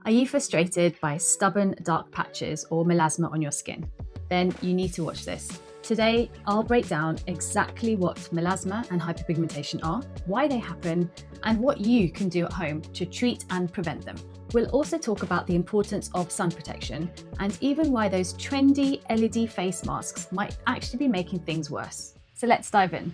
Are you frustrated by stubborn dark patches or melasma on your skin? Then you need to watch this. Today, I'll break down exactly what melasma and hyperpigmentation are, why they happen, and what you can do at home to treat and prevent them. We'll also talk about the importance of sun protection and even why those trendy LED face masks might actually be making things worse. So let's dive in.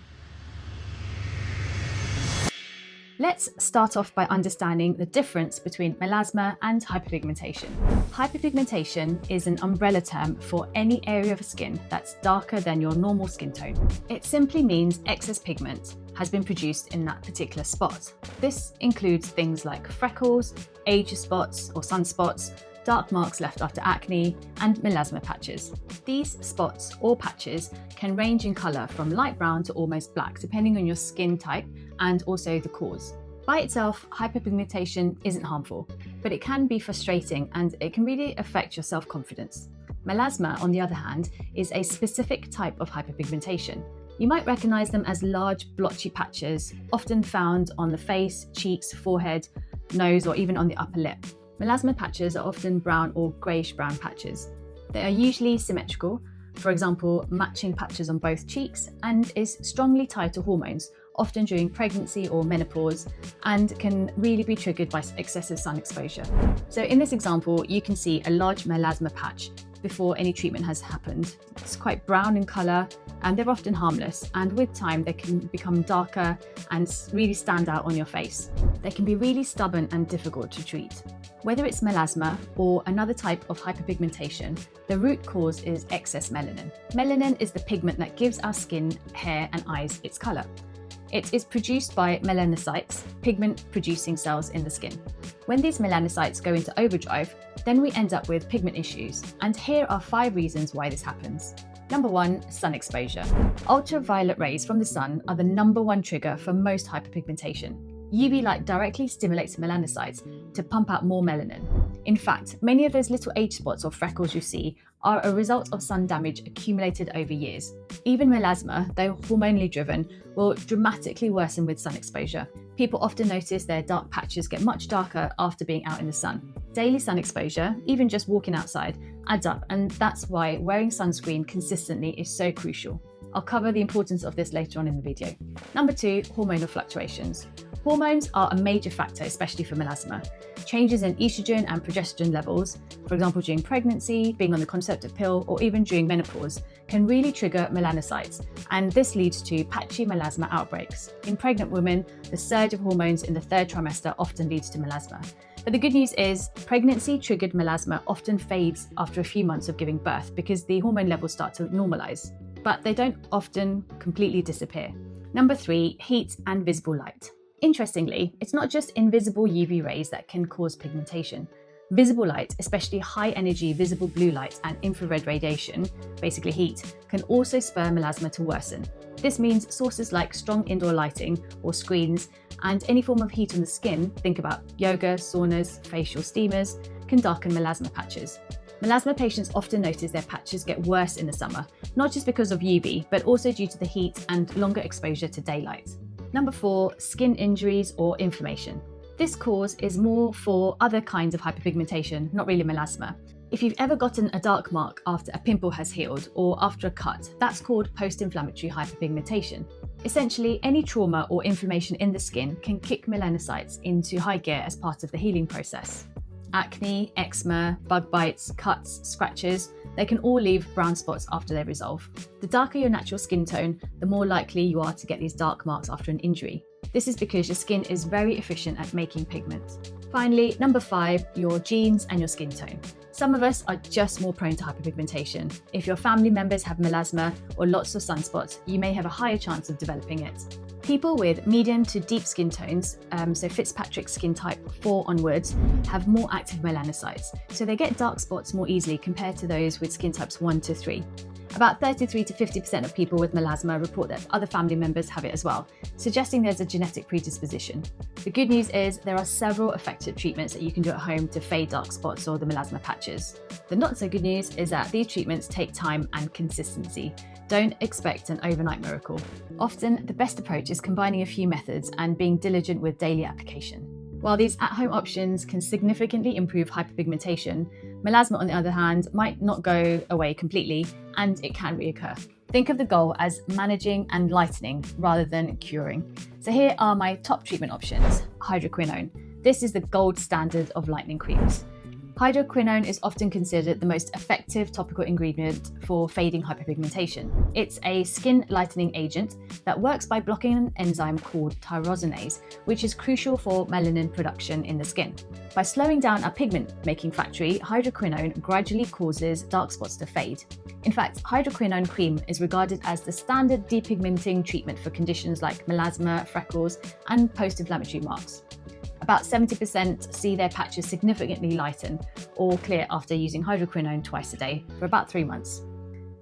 Let's start off by understanding the difference between melasma and hyperpigmentation. Hyperpigmentation is an umbrella term for any area of skin that's darker than your normal skin tone. It simply means excess pigment has been produced in that particular spot. This includes things like freckles, age spots or sunspots, dark marks left after acne, and melasma patches. These spots or patches can range in colour from light brown to almost black, depending on your skin type and also the cause. By itself, hyperpigmentation isn't harmful, but it can be frustrating and it can really affect your self-confidence. Melasma, on the other hand, is a specific type of hyperpigmentation. You might recognise them as large blotchy patches, often found on the face, cheeks, forehead, nose, or even on the upper lip. Melasma patches are often brown or greyish-brown patches. They are usually symmetrical, for example, matching patches on both cheeks, and is strongly tied to hormones, often during pregnancy or menopause, and can really be triggered by excessive sun exposure. So in this example, you can see a large melasma patch before any treatment has happened. It's quite brown in colour and they're often harmless, and with time they can become darker and really stand out on your face. They can be really stubborn and difficult to treat. Whether it's melasma or another type of hyperpigmentation, the root cause is excess melanin. Melanin is the pigment that gives our skin, hair and eyes its colour. It is produced by melanocytes, pigment-producing cells in the skin. When these melanocytes go into overdrive, then we end up with pigment issues. And here are 5 reasons why this happens. Number 1, sun exposure. Ultraviolet rays from the sun are the number 1 trigger for most hyperpigmentation. UV light directly stimulates melanocytes to pump out more melanin. In fact, many of those little age spots or freckles you see are a result of sun damage accumulated over years. Even melasma, though hormonally driven, will dramatically worsen with sun exposure. People often notice their dark patches get much darker after being out in the sun. Daily sun exposure, even just walking outside, adds up, and that's why wearing sunscreen consistently is so crucial. I'll cover the importance of this later on in the video. Number 2, hormonal fluctuations. Hormones are a major factor, especially for melasma. Changes in estrogen and progesterone levels, for example during pregnancy, being on the contraceptive pill, or even during menopause, can really trigger melanocytes, and this leads to patchy melasma outbreaks. In pregnant women, the surge of hormones in the 3rd trimester often leads to melasma. But the good news is, pregnancy-triggered melasma often fades after a few months of giving birth because the hormone levels start to normalise, but they don't often completely disappear. Number 3, heat and visible light. Interestingly, it's not just invisible UV rays that can cause pigmentation. Visible light, especially high-energy visible blue light and infrared radiation, basically heat, can also spur melasma to worsen. This means sources like strong indoor lighting or screens and any form of heat on the skin, think about yoga, saunas, facial steamers, can darken melasma patches. Melasma patients often notice their patches get worse in the summer, not just because of UV, but also due to the heat and longer exposure to daylight. Number 4, skin injuries or inflammation. This cause is more for other kinds of hyperpigmentation, not really melasma. If you've ever gotten a dark mark after a pimple has healed or after a cut, that's called post-inflammatory hyperpigmentation. Essentially, any trauma or inflammation in the skin can kick melanocytes into high gear as part of the healing process. Acne, eczema, bug bites, cuts, scratches, they can all leave brown spots after they resolve. The darker your natural skin tone, the more likely you are to get these dark marks after an injury. This is because your skin is very efficient at making pigment. Finally, number 5, your genes and your skin tone. Some of us are just more prone to hyperpigmentation. If your family members have melasma or lots of sunspots, you may have a higher chance of developing it. People with medium to deep skin tones, so Fitzpatrick skin type 4 onwards, have more active melanocytes, so they get dark spots more easily compared to those with skin types 1 to 3. About 33 to 50% of people with melasma report that other family members have it as well, suggesting there's a genetic predisposition. The good news is there are several effective treatments that you can do at home to fade dark spots or the melasma patches. The not so good news is that these treatments take time and consistency. Don't expect an overnight miracle. Often, the best approach is combining a few methods and being diligent with daily application. While these at-home options can significantly improve hyperpigmentation, melasma, on the other hand, might not go away completely, and it can reoccur. Think of the goal as managing and lightening rather than curing. So here are my top treatment options. Hydroquinone. This is the gold standard of lightening creams. Hydroquinone is often considered the most effective topical ingredient for fading hyperpigmentation. It's a skin lightening agent that works by blocking an enzyme called tyrosinase, which is crucial for melanin production in the skin. By slowing down a pigment-making factory, hydroquinone gradually causes dark spots to fade. In fact, hydroquinone cream is regarded as the standard depigmenting treatment for conditions like melasma, freckles, and post-inflammatory marks. About 70% see their patches significantly lighten or clear after using hydroquinone twice a day for about 3 months.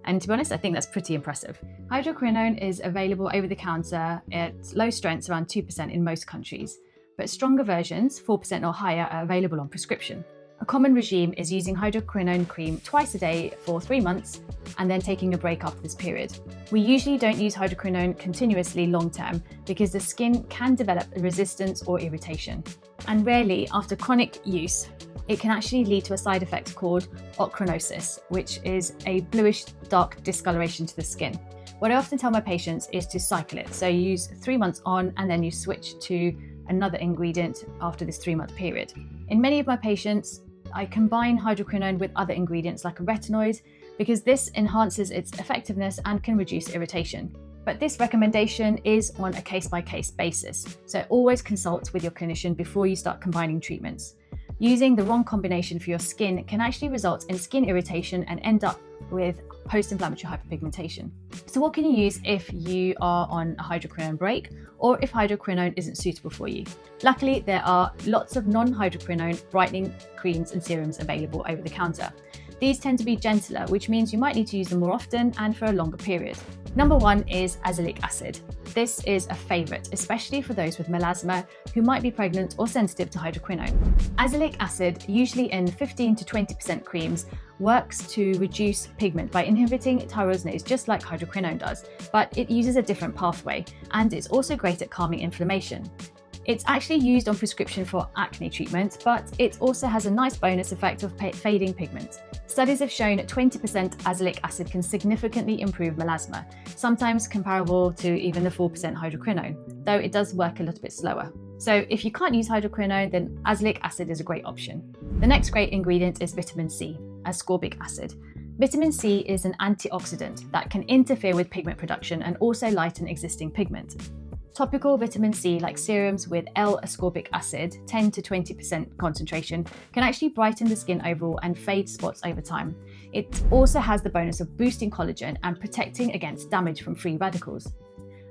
And to be honest, I think that's pretty impressive. Hydroquinone is available over the counter at low strengths, around 2% in most countries, but stronger versions, 4% or higher, are available on prescription. A common regime is using hydroquinone cream twice a day for 3 months and then taking a break after this period. We usually don't use hydroquinone continuously long term because the skin can develop resistance or irritation. And rarely, after chronic use, it can actually lead to a side effect called ochronosis, which is a bluish dark discoloration to the skin. What I often tell my patients is to cycle it. So you use 3 months on and then you switch to another ingredient after this 3-month period. In many of my patients, I combine hydroquinone with other ingredients like a retinoid because this enhances its effectiveness and can reduce irritation. But this recommendation is on a case-by-case basis, so always consult with your clinician before you start combining treatments. Using the wrong combination for your skin can actually result in skin irritation and end up with post-inflammatory hyperpigmentation. So what can you use if you are on a hydroquinone break or if hydroquinone isn't suitable for you? Luckily, there are lots of non-hydroquinone brightening creams and serums available over the counter. These tend to be gentler, which means you might need to use them more often and for a longer period. Number 1 is azelaic acid. This is a favourite, especially for those with melasma who might be pregnant or sensitive to hydroquinone. Azelaic acid, usually in 15 to 20% creams, works to reduce pigment by inhibiting tyrosinase just like hydroquinone does, but it uses a different pathway, and it's also great at calming inflammation. It's actually used on prescription for acne treatment, but it also has a nice bonus effect of fading pigment. Studies have shown 20% azelaic acid can significantly improve melasma, sometimes comparable to even the 4% hydroquinone, though it does work a little bit slower. So if you can't use hydroquinone, then azelaic acid is a great option. The next great ingredient is vitamin C, ascorbic acid. Vitamin C is an antioxidant that can interfere with pigment production and also lighten existing pigment. Topical vitamin C, like serums with L-ascorbic acid, 10 to 20% concentration, can actually brighten the skin overall and fade spots over time. It also has the bonus of boosting collagen and protecting against damage from free radicals.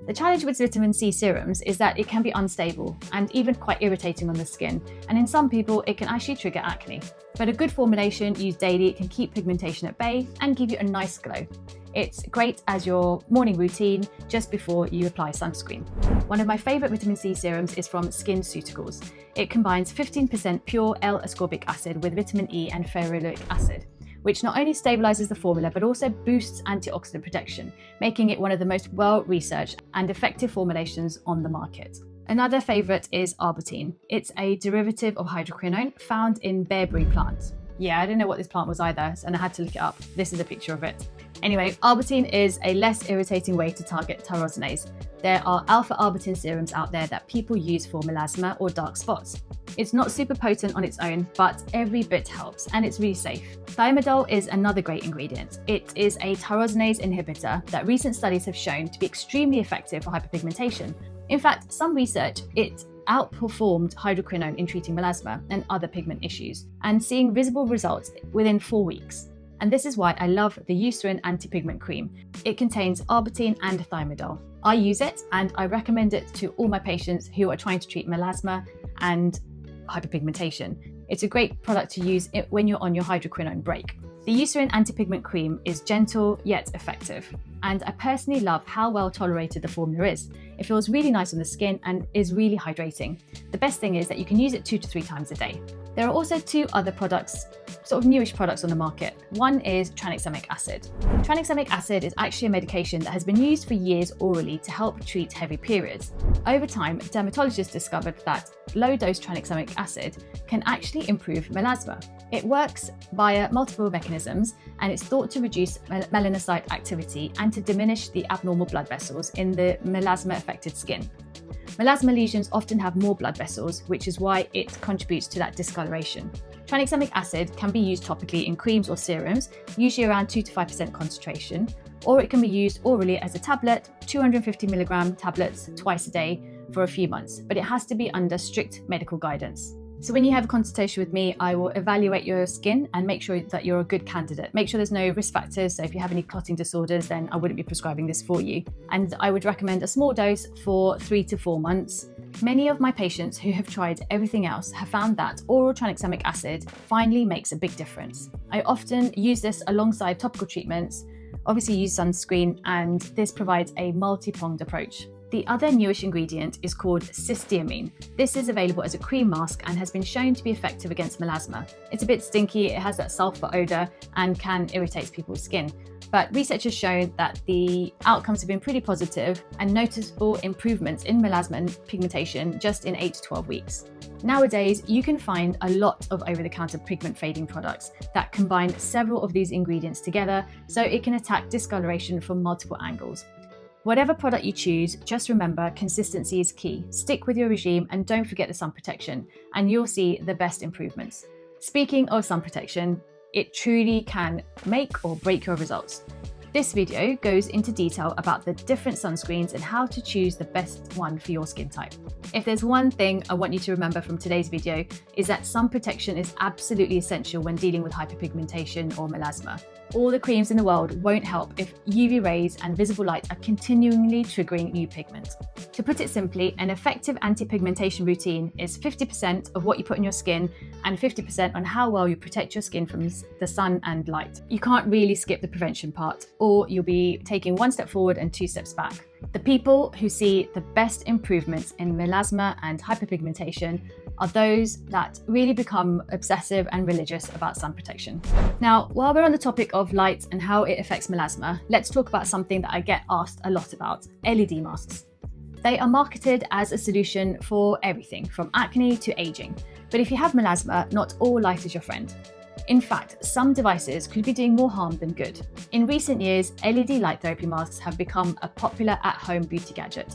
The challenge with vitamin C serums is that it can be unstable and even quite irritating on the skin, and in some people it can actually trigger acne. But a good formulation used daily can keep pigmentation at bay and give you a nice glow. It's great as your morning routine just before you apply sunscreen. One of my favourite vitamin C serums is from SkinCeuticals. It combines 15% pure L-ascorbic acid with vitamin E and ferulic acid, which not only stabilizes the formula but also boosts antioxidant protection, making it one of the most well-researched and effective formulations on the market. Another favourite is arbutin. It's a derivative of hydroquinone found in bearberry plants. Yeah, I didn't know what this plant was either, and I had to look it up. This is a picture of it. Anyway, arbutin is a less irritating way to target tyrosinase. There are alpha-arbutin serums out there that people use for melasma or dark spots. It's not super potent on its own, but every bit helps, and it's really safe. Thiamidol is another great ingredient. It is a tyrosinase inhibitor that recent studies have shown to be extremely effective for hyperpigmentation. In fact, some research, it outperformed hydroquinone in treating melasma and other pigment issues, and seeing visible results within 4 weeks. And this is why I love the Eucerin Anti-Pigment Cream. It contains arbutin and thiamidol. I use it and I recommend it to all my patients who are trying to treat melasma and hyperpigmentation. It's a great product to use when you're on your hydroquinone break. The Eucerin Anti-Pigment Cream is gentle yet effective, and I personally love how well tolerated the formula is. It feels really nice on the skin and is really hydrating. The best thing is that you can use it 2 to 3 times a day. There are also two other products, sort of newish products on the market. One is tranexamic acid. Tranexamic acid is actually a medication that has been used for years orally to help treat heavy periods. Over time, dermatologists discovered that low-dose tranexamic acid can actually improve melasma. It works via multiple mechanisms, and it's thought to reduce melanocyte activity and to diminish the abnormal blood vessels in the melasma-affected skin. Melasma lesions often have more blood vessels, which is why it contributes to that discoloration. Tranexamic acid can be used topically in creams or serums, usually around 2 to 5% concentration, or it can be used orally as a tablet, 250 milligram tablets twice a day for a few months, but it has to be under strict medical guidance. So when you have a consultation with me, I will evaluate your skin and make sure that you're a good candidate. Make sure there's no risk factors. So if you have any clotting disorders, then I wouldn't be prescribing this for you. And I would recommend a small dose for 3 to 4 months. Many of my patients who have tried everything else have found that oral tranexamic acid finally makes a big difference. I often use this alongside topical treatments, obviously use sunscreen, and this provides a multi-pronged approach. The other newish ingredient is called cysteamine. This is available as a cream mask and has been shown to be effective against melasma. It's a bit stinky, it has that sulfur odour and can irritate people's skin. But research has shown that the outcomes have been pretty positive and noticeable improvements in melasma and pigmentation just in 8 to 12 weeks. Nowadays, you can find a lot of over-the-counter pigment fading products that combine several of these ingredients together so it can attack discoloration from multiple angles. Whatever product you choose, just remember consistency is key. Stick with your regime and don't forget the sun protection, and you'll see the best improvements. Speaking of sun protection, it truly can make or break your results. This video goes into detail about the different sunscreens and how to choose the best one for your skin type. If there's one thing I want you to remember from today's video, is that sun protection is absolutely essential when dealing with hyperpigmentation or melasma. All the creams in the world won't help if UV rays and visible light are continually triggering new pigment. To put it simply, an effective anti-pigmentation routine is 50% of what you put in your skin and 50% on how well you protect your skin from the sun and light. You can't really skip the prevention part, or you'll be taking 1 step forward and 2 steps back. The people who see the best improvements in melasma and hyperpigmentation are those that really become obsessive and religious about sun protection. Now, while we're on the topic of light and how it affects melasma, let's talk about something that I get asked a lot about: LED masks. They are marketed as a solution for everything from acne to aging. But if you have melasma, not all light is your friend. In fact, some devices could be doing more harm than good. In recent years, LED light therapy masks have become a popular at-home beauty gadget.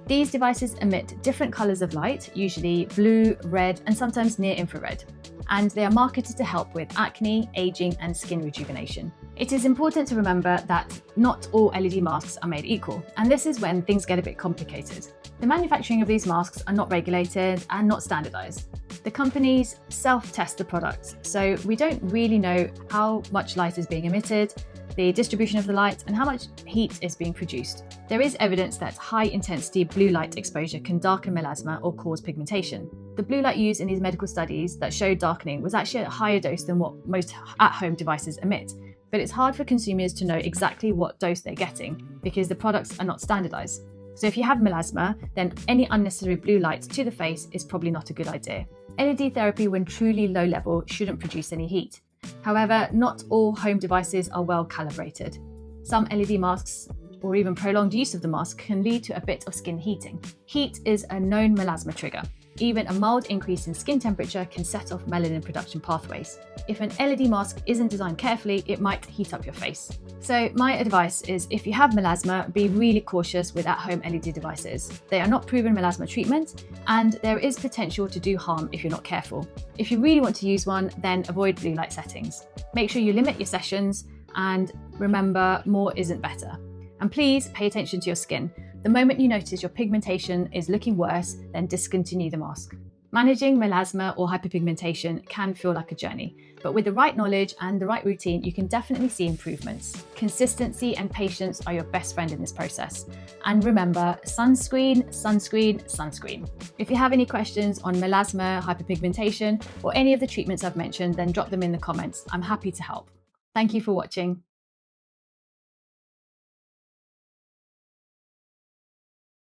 These devices emit different colours of light, usually blue, red, and sometimes near infrared, and they are marketed to help with acne, aging, and skin rejuvenation. It is important to remember that not all LED masks are made equal, and this is when things get a bit complicated. The manufacturing of these masks are not regulated and not standardized. The companies self-test the products, so we don't really know how much light is being emitted, the distribution of the light, and how much heat is being produced. There is evidence that high-intensity blue light exposure can darken melasma or cause pigmentation. The blue light used in these medical studies that showed darkening was actually at a higher dose than what most at-home devices emit, but it's hard for consumers to know exactly what dose they're getting because the products are not standardized. So if you have melasma, then any unnecessary blue light to the face is probably not a good idea. LED therapy, when truly low level, shouldn't produce any heat. However, not all home devices are well calibrated. Some LED masks, or even prolonged use of the mask, can lead to a bit of skin heating. Heat is a known melasma trigger. Even a mild increase in skin temperature can set off melanin production pathways. If an LED mask isn't designed carefully, it might heat up your face. So my advice is, if you have melasma, be really cautious with at-home LED devices. They are not proven melasma treatment, and there is potential to do harm if you're not careful. If you really want to use one, then avoid blue light settings. Make sure you limit your sessions, and remember, more isn't better. And please pay attention to your skin. The moment you notice your pigmentation is looking worse, then discontinue the mask. Managing melasma or hyperpigmentation can feel like a journey, but with the right knowledge and the right routine, you can definitely see improvements. Consistency and patience are your best friend in this process. And remember, sunscreen, sunscreen, sunscreen. If you have any questions on melasma, hyperpigmentation, or any of the treatments I've mentioned, then drop them in the comments. I'm happy to help. Thank you for watching.